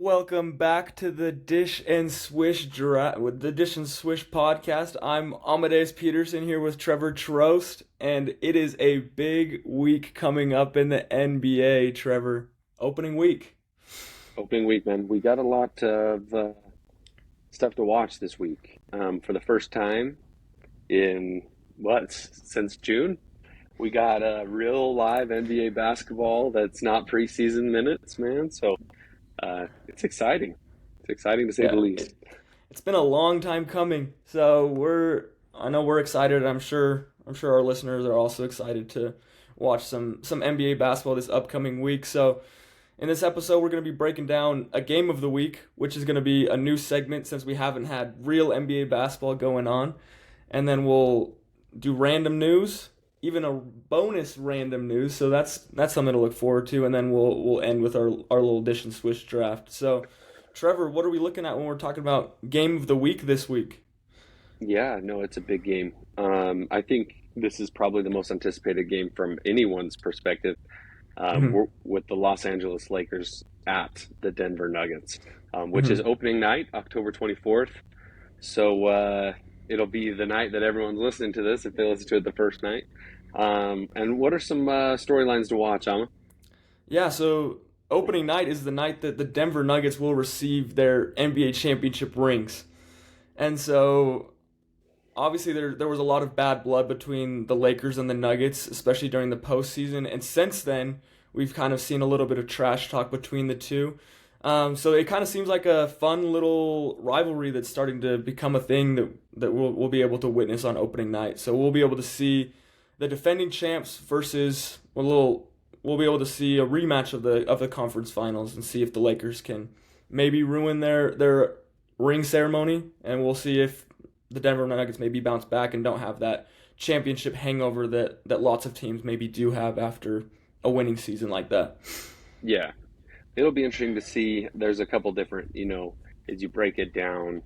Welcome back to the Dish and Swish with the Dish and Swish podcast. I'm Amadeus Peterson here with Trevor Trost, and it is a big week coming up in the NBA. Trevor, opening week. Opening week, man. We got a lot of stuff to watch this week. For the first time in since June, we got a real live NBA basketball that's not preseason minutes, man. So it's exciting. It's exciting to say the Yeah, least. it's been a long time coming, so I know we're excited. I'm sure our listeners are also excited to watch some NBA basketball this upcoming week. So in this episode, we're going to be breaking down a game of the week, which is going to be a new segment since we haven't had real NBA basketball going on. And then we'll do random news, even a bonus random news. So that's something to look forward to. And then we'll end with our little dish and swish draft. So, Trevor, what are we looking at when we're talking about game of the week this week? Yeah, no, it's a big game. I think this is probably the most anticipated game from anyone's perspective. Hmm. We're with the Los Angeles Lakers at the Denver Nuggets, which is Hmm. opening night, October 24th. So it'll be the night that everyone's listening to this if they listen to it the first night. And what are some storylines to watch, Alma? Yeah, so opening night is the night that the Denver Nuggets will receive their NBA championship rings. And so obviously there was a lot of bad blood between the Lakers and the Nuggets, especially during the postseason. And since then, we've kind of seen a little bit of trash talk between the two. So it kind of seems like a fun little rivalry that's starting to become a thing that we'll be able to witness on opening night. So we'll be able to see the defending champs versus we'll be able to see a rematch of the conference finals and see if the Lakers can maybe ruin their ring ceremony, and we'll see if the Denver Nuggets maybe bounce back and don't have that championship hangover that lots of teams maybe do have after a winning season like that. Yeah, it'll be interesting to see. There's a couple different, as you break it down,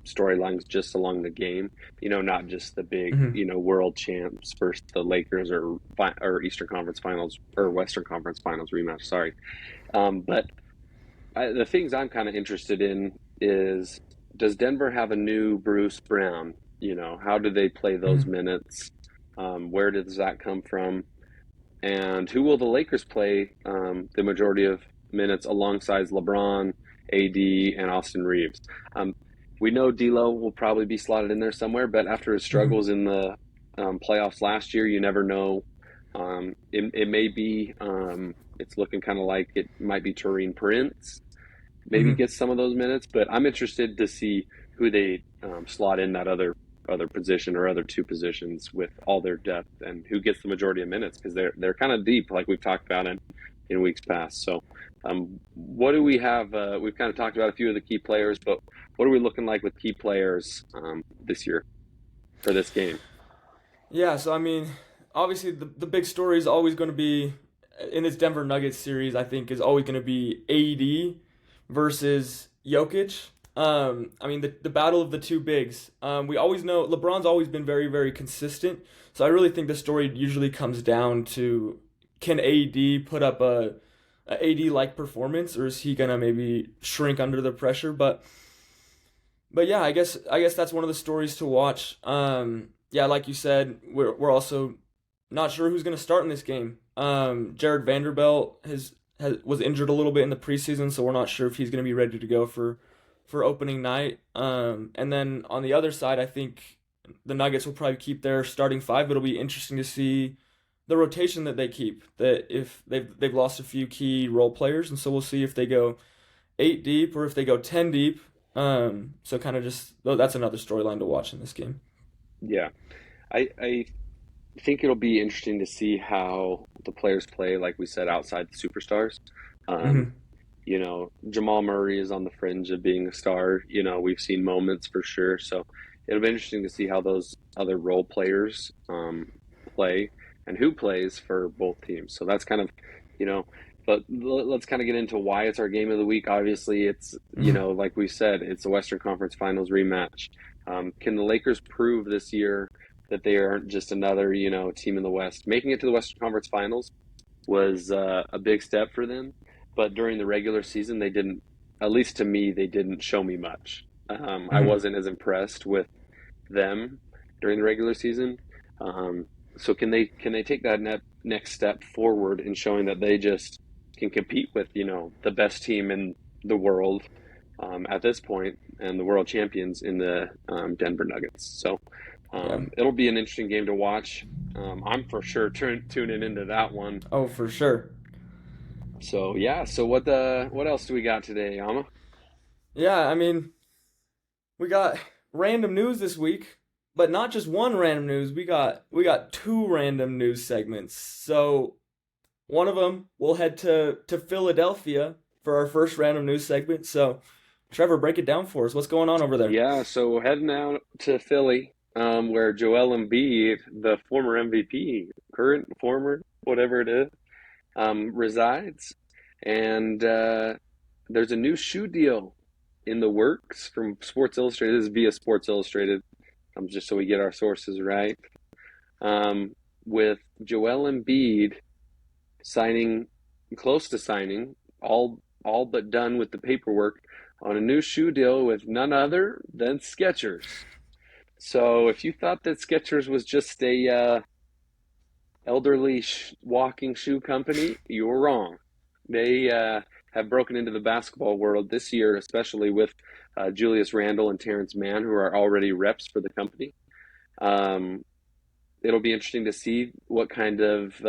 storylines just along the game. Not just the big, Hmm. world champs versus the Lakers or Eastern Conference Finals or Western Conference Finals rematch. Sorry, but the things I'm kind of interested in is, does Denver have a new Bruce Brown? How do they play those Hmm. minutes? Where does that come from? And who will the Lakers play the majority of minutes alongside LeBron, AD, and Austin Reeves? Um, we know D'Lo will probably be slotted in there somewhere, but after his Hmm. struggles in the playoffs last year, you never know. It may be. It's looking kind of like it might be Turin Prince. Maybe Hmm. gets some of those minutes, but I'm interested to see who they slot in that other position or other two positions with all their depth and who gets the majority of minutes because they're kind of deep, like we've talked about in weeks past. So, what do we have? We've kind of talked about a few of the key players, but what are we looking like with key players this year for this game? Yeah, so I mean, obviously the big story is always going to be in this Denver Nuggets series. I think is always going to be AD versus Jokic. I mean the battle of the two bigs. We always know LeBron's always been very consistent. So I really think the story usually comes down to, can AD put up a AD like performance, or is he gonna maybe shrink under the pressure? But yeah, I guess that's one of the stories to watch. Yeah, like you said, we're also not sure who's going to start in this game. Jared Vanderbilt was injured a little bit in the preseason, so we're not sure if he's going to be ready to go for opening night. And then on the other side, I think the Nuggets will probably keep their starting five. But it'll be interesting to see the rotation that they keep. That if they've lost a few key role players, and so we'll see if they go eight deep or if they go 10 deep. So kind of just that's another storyline to watch in this game. Yeah, I think it'll be interesting to see how the players play, like we said, outside the superstars. Um, Hmm. Jamal Murray is on the fringe of being a star. We've seen moments for sure. So it'll be interesting to see how those other role players play and who plays for both teams. So that's kind of, you know, but let's kind of get into why it's our game of the week. Obviously, it's, Hmm. like we said, it's the Western Conference Finals rematch. Can the Lakers prove this year that they aren't just another, team in the West? Making it to the Western Conference Finals was a big step for them, but during the regular season, they didn't at least to me, they didn't show me much. I Mhm. wasn't as impressed with them during the regular season. Um, so can they take that next step forward in showing that they just can compete with the best team in the world at this point and the world champions in the Denver Nuggets. So Yeah. it'll be an interesting game to watch. I'm for sure tuning into that one. Oh, for sure. So yeah. So what else do we got today, Yama? Yeah, I mean, we got random news this week, but not just one random news. We got two random news segments. So one of them we'll head to Philadelphia for our first random news segment. So Trevor, break it down for us. What's going on over there? Yeah, so heading out to Philly, where Joel Embiid, the former MVP, current, former, whatever it is, resides. And there's a new shoe deal in the works from Sports Illustrated. This is via Sports Illustrated, just so we get our sources right. With Joel Embiid signing, close to signing, all but done with the paperwork on a new shoe deal with none other than Skechers. So if you thought that Skechers was just a elderly walking shoe company, you were wrong. They have broken into the basketball world this year, especially with Julius Randle and Terrence Mann, who are already reps for the company. Um, it'll be interesting to see what kind of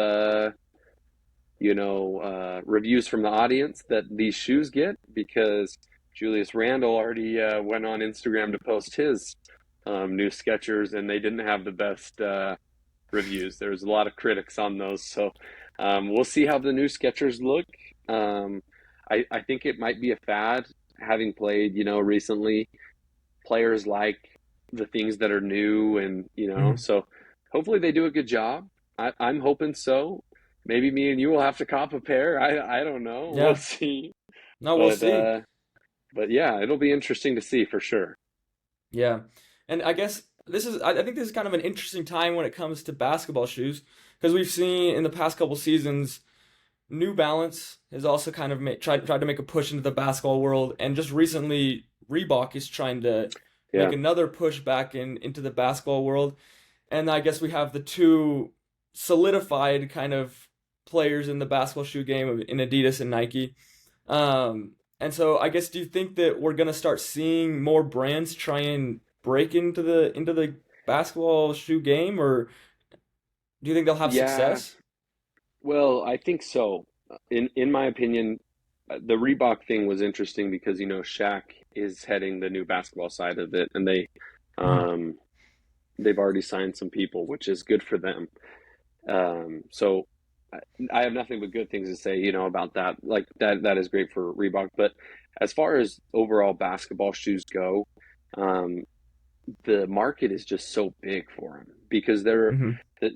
reviews from the audience that these shoes get, because Julius Randle already went on Instagram to post his new Skechers, and they didn't have the best reviews. There was a lot of critics on those, so we'll see how the new Skechers look. Um, I think it might be a fad, having played, recently. Players like the things that are new, and Mhm. so hopefully they do a good job. I'm hoping so. Maybe me and you will have to cop a pair. I don't know. We'll Yeah. see. No, we'll But see. uh, but yeah, it'll be interesting to see for sure. Yeah. And I guess I think this is kind of an interesting time when it comes to basketball shoes because we've seen in the past couple seasons New Balance has also kind of tried to make a push into the basketball world, and just recently Reebok is trying to make Yeah. another push back into the basketball world. And I guess we have the two solidified kind of players in the basketball shoe game in Adidas and Nike. And so I guess do you think that we're gonna start seeing more brands try and break into the basketball shoe game, or do you think they'll have Yeah. success? Well, I think so. In my opinion, the Reebok thing was interesting because Shaq is heading the new basketball side of it, and Mhm. um, they've already signed some people, which is good for them. So I have nothing but good things to say, about that. Like that is great for Reebok. But as far as overall basketball shoes go, um, the market is just so big for them because Mhm. that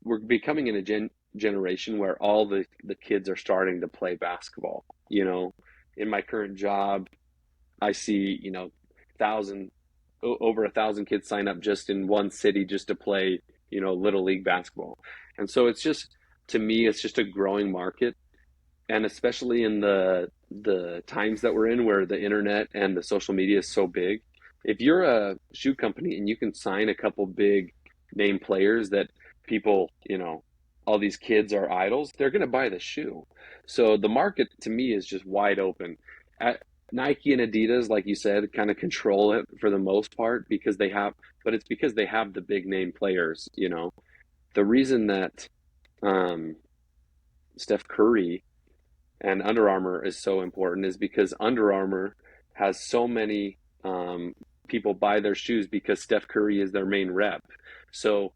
we're becoming in a generation where all the kids are starting to play basketball. In my current job, I see, thousand over 1,000 kids sign up just in one city just to play, little league basketball. And so it's just, to me, it's just a growing market. And especially in the times that we're in, where the internet and the social media is so big, if you're a shoe company and you can sign a couple big name players that people, all these kids are idols, they're going to buy the shoe. So the market to me is just wide open. At Nike and Adidas, like you said, kind of control it for the most part because but it's because they have the big name players. The reason that um, Steph Curry and Under Armour is so important is because Under Armour has so many people buy their shoes because Steph Curry is their main rep. So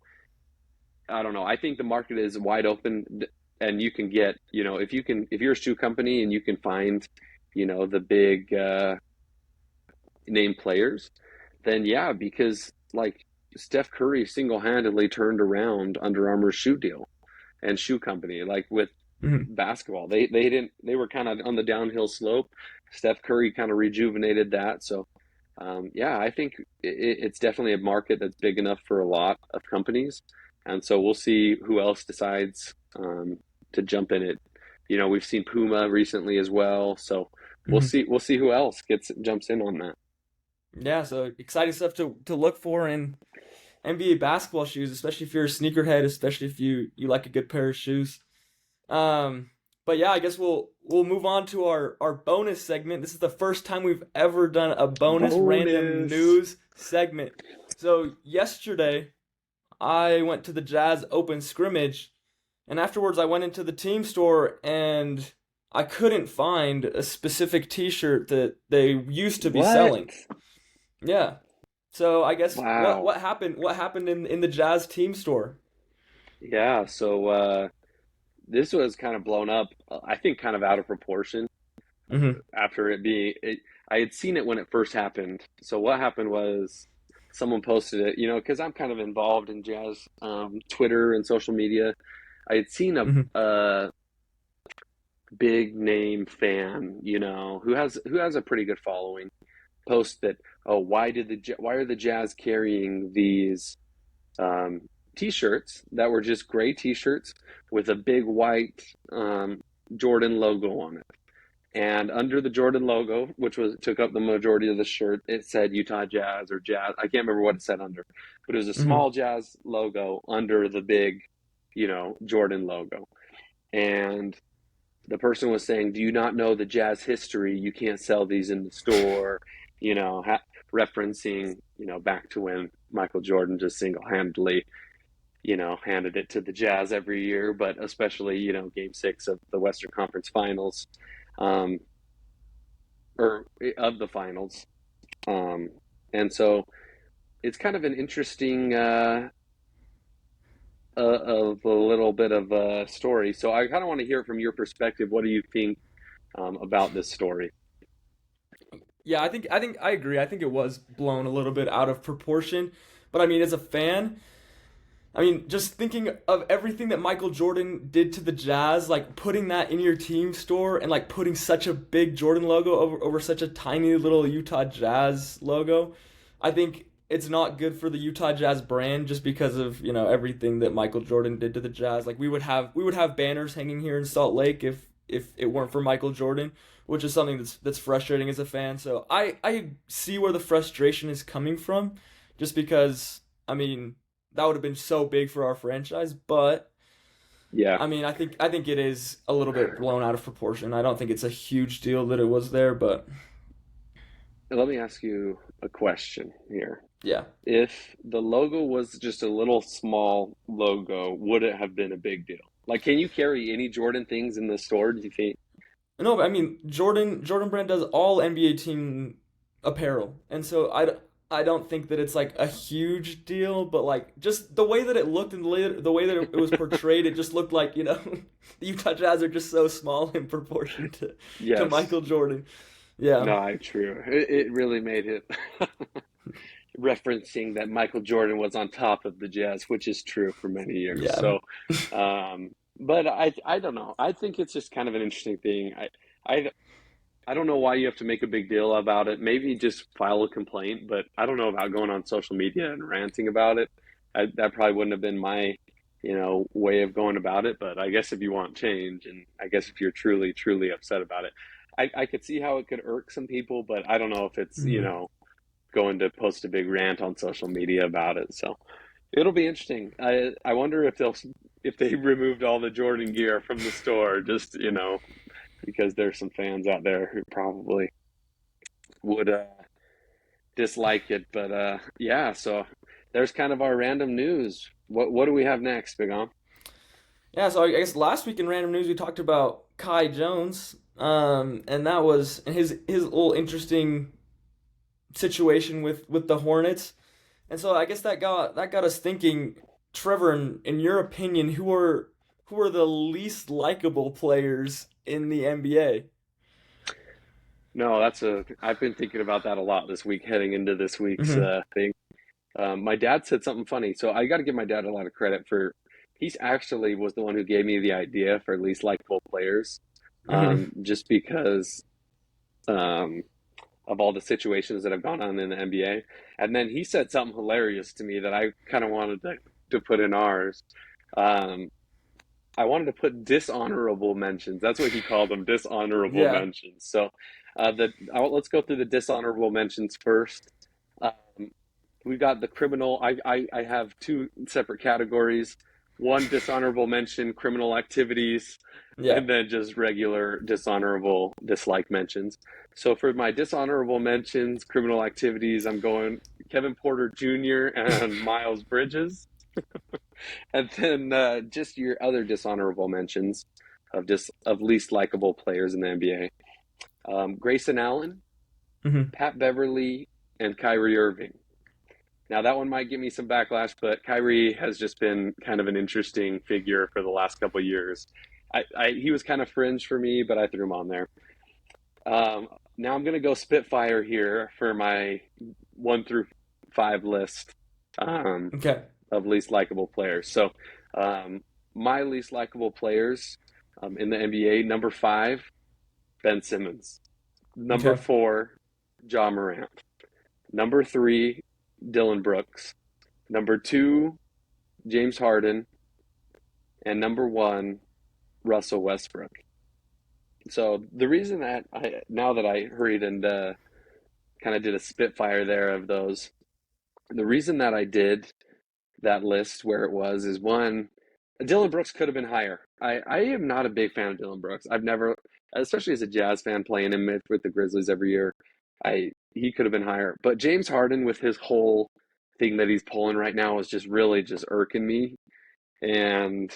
I don't know. I think the market is wide open, and you can get, if you're a shoe company and you can find, the big name players, then yeah, because like Steph Curry single-handedly turned around Under Armour's shoe deal and shoe company, like with Mhm. basketball. They were kind of on the downhill slope. Steph Curry kind of rejuvenated that. So yeah, I think it's definitely a market that's big enough for a lot of companies, and so we'll see who else decides to jump in it. we've seen Puma recently as well. So we'll Mhm. see. We'll see who else jumps in on that. Yeah, so exciting stuff to look for in NBA basketball shoes, especially if you're a sneakerhead, especially if you like a good pair of shoes. Um, but yeah, I guess we'll move on to our bonus segment. This is the first time we've ever done a bonus random Bonus. news segment. So yesterday, I went to the Jazz open scrimmage, and afterwards I went into the team store and I couldn't find a specific T-shirt that they used to be What? selling. Yeah. So I guess what Wow. what happened? What happened in the Jazz team store? Yeah. So this was kind of blown up. I think kind of out of proportion Hmm. after it being. I had seen it when it first happened. So what happened was someone posted it. Because I'm kind of involved in jazz, Twitter and social media. I had seen Hmm. a big name fan, who has a pretty good following, post that, oh, why are the Jazz carrying these um, t-shirts that were just gray t-shirts with a big white Jordan logo on it. And under the Jordan logo, which was took up the majority of the shirt, it said Utah Jazz or Jazz. I can't remember what it said under, but it was a Hmm. small Jazz logo under the big, Jordan logo. And the person was saying, "Do you not know the Jazz history? You can't sell these in the store." You know, referencing back to when Michael Jordan just single-handedly handed it to the Jazz every year, but especially Game 6 of the Western Conference Finals, um, or of the finals, um, and so it's kind of an interesting of a little bit of a story. So I kind of want to hear it from your perspective. What do you think about this story? Yeah, I think I agree. I think it was blown a little bit out of proportion. But I mean, as a fan, I mean, just thinking of everything that Michael Jordan did to the Jazz, like putting that in your team store and like putting such a big Jordan logo over such a tiny little Utah Jazz logo, I think it's not good for the Utah Jazz brand just because of, everything that Michael Jordan did to the Jazz. Like we would have banners hanging here in Salt Lake if it weren't for Michael Jordan, which is something that's frustrating as a fan. So I see where the frustration is coming from just because I mean that would have been so big for our franchise. But Yeah. I mean, I think it is a little bit blown out of proportion. I don't think it's a huge deal that it was there, but Let me ask you a question here. yeah. If the logo was just a little small logo, would it have been a big deal? Like, can you carry any Jordan things in the store, do you think? No, but I mean, Jordan Brand does all NBA team apparel, and so I don't think that it's like a huge deal, but like just the way that it looked and the way that it was portrayed, it just looked like the Utah Jazz are just so small in proportion to Yes. Michael Jordan. Yeah, No, true. It really made it referencing that Michael Jordan was on top of the Jazz, which is true for many years. yeah. So, but I don't know. I think it's just kind of an interesting thing. I I don't know why you have to make a big deal about it. Maybe just file a complaint, but I don't know about going on social media and ranting about it. That probably wouldn't have been my, way of going about it. But I guess if you want change, and I guess if you're truly, truly upset about it, I could see how it could irk some people, but I don't know if it's, Mhm. going to post a big rant on social media about it. So it'll be interesting. I wonder if they removed all the Jordan gear from the store, just, because there's some fans out there who probably would dislike it. But yeah, so there's kind of our random news. What do we have next, Big On? Yeah, so I guess last week in random news we talked about Kai Jones, and that was his little interesting situation with the Hornets, and so I guess that got us thinking, Trevor, in your opinion, who are the least likable players in the NBA? No, I've been thinking about that a lot this week, heading into this week's Hmm. thing. My dad said something funny, so I got to give my dad a lot of credit for. He's actually was the one who gave me the idea for least likable players, Hmm. just because um, of all the situations that have gone on in the NBA. And then he said something hilarious to me that I kind of wanted to put in ours. Um, I wanted to put dishonorable mentions. That's what he called them, dishonorable Yeah. mentions. So, let's go through the dishonorable mentions first. Um, we got the criminal. I have two separate categories. One dishonorable mention, criminal activities, Yeah. and then just regular dishonorable dislike mentions. So for my dishonorable mentions, criminal activities, I'm going Kevin Porter Jr. and Miles Bridges. And then just your other dishonorable mentions of least likable players in the NBA. Grayson Allen, Hmm. Pat Beverly, and Kyrie Irving. Now that one might give me some backlash, but Kyrie has just been kind of an interesting figure for the last couple of years. He was kind of fringe for me, but I threw him on there. Now I'm gonna go Spitfire here for my 1 through 5 list um, Okay. of least likable players. So um, my least likable players in the NBA: number 5, Ben Simmons; number Okay. 4, Ja Morant; number 3, Dylan Brooks; number 2, James Harden; and number 1, Russell Westbrook. So the reason that now that I hurried and kind of did a spitfire there of those, the reason that I did that list where it was is one, Dylan Brooks could have been higher. I am not a big fan of Dylan Brooks. I've never, especially as a Jazz fan playing him with the Grizzlies every year, he could have been higher. But James Harden with his whole thing that he's pulling right now is just really just irking me, and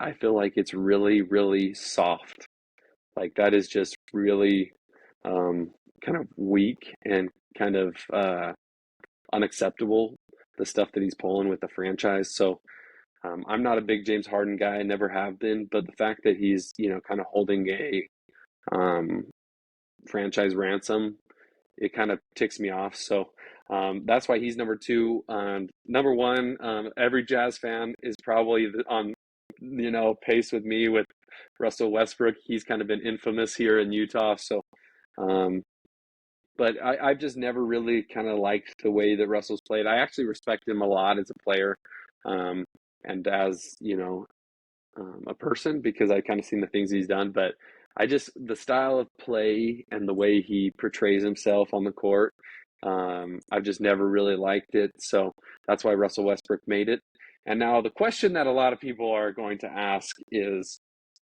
I feel like it's really really soft. Like that is just really um, kind of weak and kind of unacceptable. The stuff that he's pulling with the franchise. So I'm not a big James Harden guy. I never have been. But the fact that he's kind of holding a um, franchise ransom, it kind of ticks me off. So that's why he's number 2. Number 1, every Jazz fan is probably on pace with me with Russell Westbrook. He's kind of been infamous here in Utah. So, um, but I've just never really kind of liked the way that Russell's played. I actually respect him a lot as a player, um, and as a person because I kind of seen the things he's done. But I just the style of play and the way he portrays himself on the court, I've just never really liked it. So that's why Russell Westbrook made it. And now the question that a lot of people are going to ask is,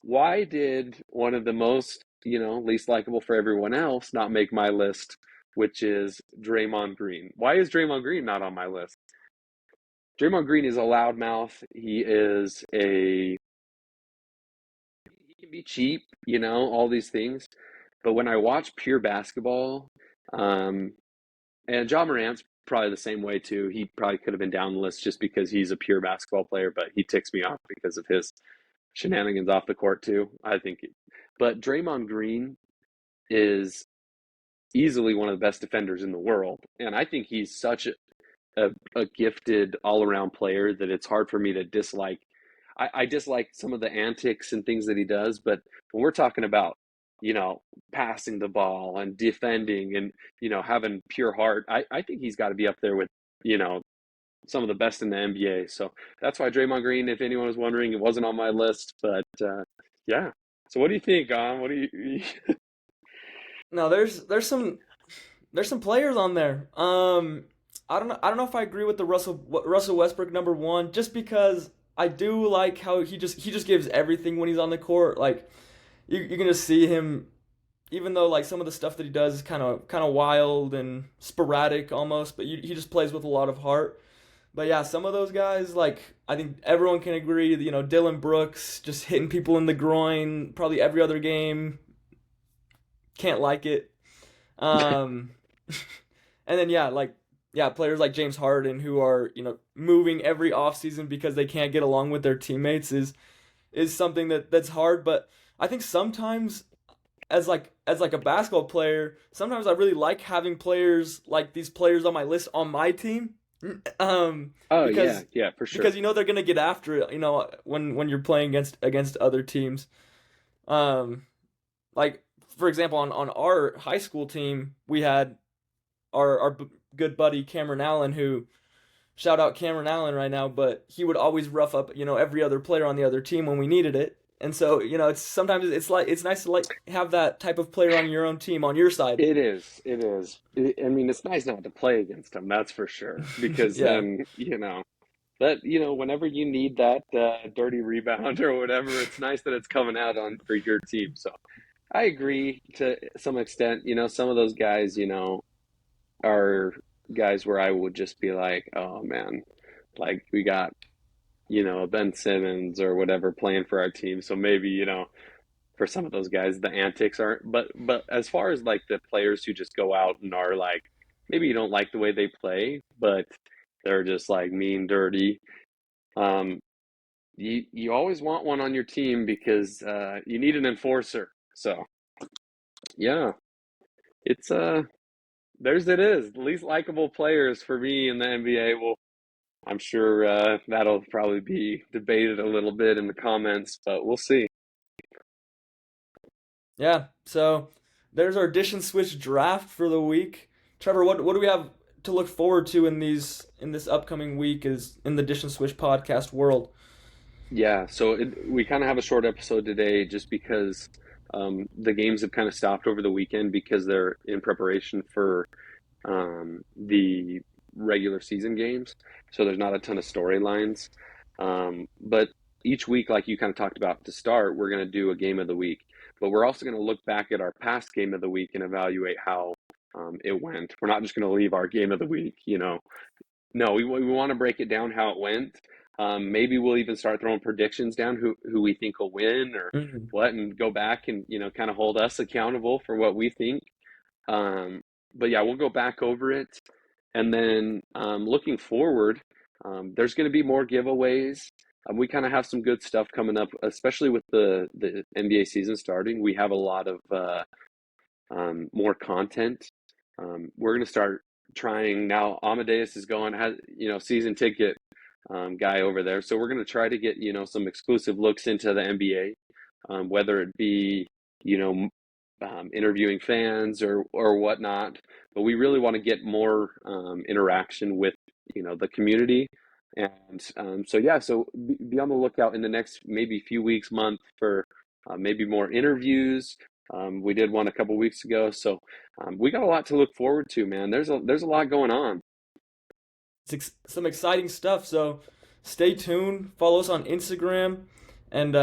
why did one of the most least likable for everyone else not make my list, which is Draymond Green? Why is Draymond Green not on my list? Draymond Green is a loudmouth. He can be cheap, all these things. But when I watch pure basketball, um, and Ja Morant's probably the same way too. He probably could have been down the list just because he's a pure basketball player, but he ticks me off because of his shenanigans off the court too. I think, but Draymond Green is easily one of the best defenders in the world, and I think he's such a gifted all around player that it's hard for me to dislike. I dislike some of the antics and things that he does, but when we're talking about, passing the ball and defending and, having pure heart, I think he's got to be up there with, you know, some of the best in the NBA. So that's why Draymond Green, if anyone was wondering, it wasn't on my list, but yeah. So what do you think, What do you? No, there's some players on there. I don't know if I agree with the Russell Westbrook number one, just because I do like how he just gives everything when he's on the court. Like you're gonna see him, even though like some of the stuff that he does is kind of wild and sporadic almost, but he just plays with a lot of heart. But yeah, some of those guys, like I think everyone can agree, Dylan Brooks just hitting people in the groin probably every other game. Can't like it. Um, and then yeah, players like James Harden who are moving every offseason because they can't get along with their teammates is something that's hard. But I think sometimes as like a basketball player, sometimes I really like having players like these players on my list on my team. Oh yeah, Because yeah, for because sure. they're gonna get after it. When you're playing against other teams. Um, like for example, on our high school team, we had our good buddy Cameron Allen, who shout out Cameron Allen right now, but he would always rough up, every other player on the other team when we needed it. And so, it's sometimes it's like it's nice to like have that type of player on your own team on your side. It is. It is. I mean, it's nice not to play against him, that's for sure. Because Yeah. then, whenever you need that dirty rebound or whatever, it's nice that it's coming out on for your team. So I agree to some extent. Some of those guys, are guys where I would just be like, oh man, like we got, a Ben Simmons or whatever playing for our team. So maybe, for some of those guys, the antics aren't. But as far as like the players who just go out and are like, maybe you don't like the way they play, but they're just like mean, dirty. Um, you always want one on your team because you need an enforcer. So yeah, it's there's it is. The least likable players for me in the NBA. Well, I'm sure that'll probably be debated a little bit in the comments, but we'll see. Yeah. So there's our Dish and Switch draft for the week. Trevor, what do we have to look forward to in this upcoming week is in the Dish and Switch podcast world? Yeah, so we kind of have a short episode today just because the games have kind of stopped over the weekend because they're in preparation for the regular season games. So there's not a ton of storylines. But each week, like you kind of talked about to start, we're going to do a game of the week. But we're also going to look back at our past game of the week and evaluate how it went. We're not just going to leave our game of the week, no, we want to break it down how it went. Maybe we'll even start throwing predictions down who we think will win or Mhm. what, and go back and kind of hold us accountable for what we think. Um, but yeah, we'll go back over it, and then looking forward, there's going to be more giveaways. We kind of have some good stuff coming up, especially with the NBA season starting. We have a lot of more content. We're going to start trying now. Amadeus is going, has season ticket guy over there, so we're going to try to get some exclusive looks into the NBA, whether it be you know interviewing fans or whatnot. But we really want to get more interaction with the community. And so yeah, so be on the lookout in the next maybe few weeks, month for maybe more interviews. We did one a couple weeks ago, so we got a lot to look forward to, man. There's a lot going on. Some exciting stuff. So stay tuned. Follow us on Instagram, and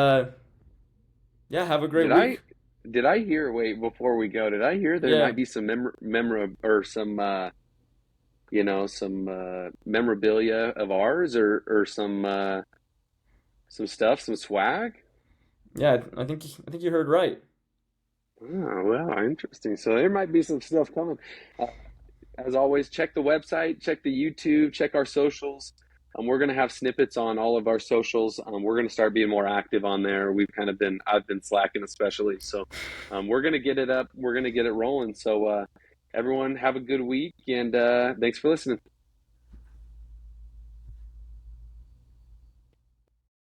yeah, have a great Did I week. did I hear? Wait, before we go, did I hear there Yeah, might be some or some some memorabilia of ours or some stuff, some swag? yeah. I think you heard right. Oh, well, interesting. So there might be some stuff coming. Uh, as always, check the website, check the YouTube, check our socials. We're going to have snippets on all of our socials. We're going to start being more active on there. I've been slacking especially. So we're going to get it up. We're going to get it rolling. So everyone have a good week and thanks for listening.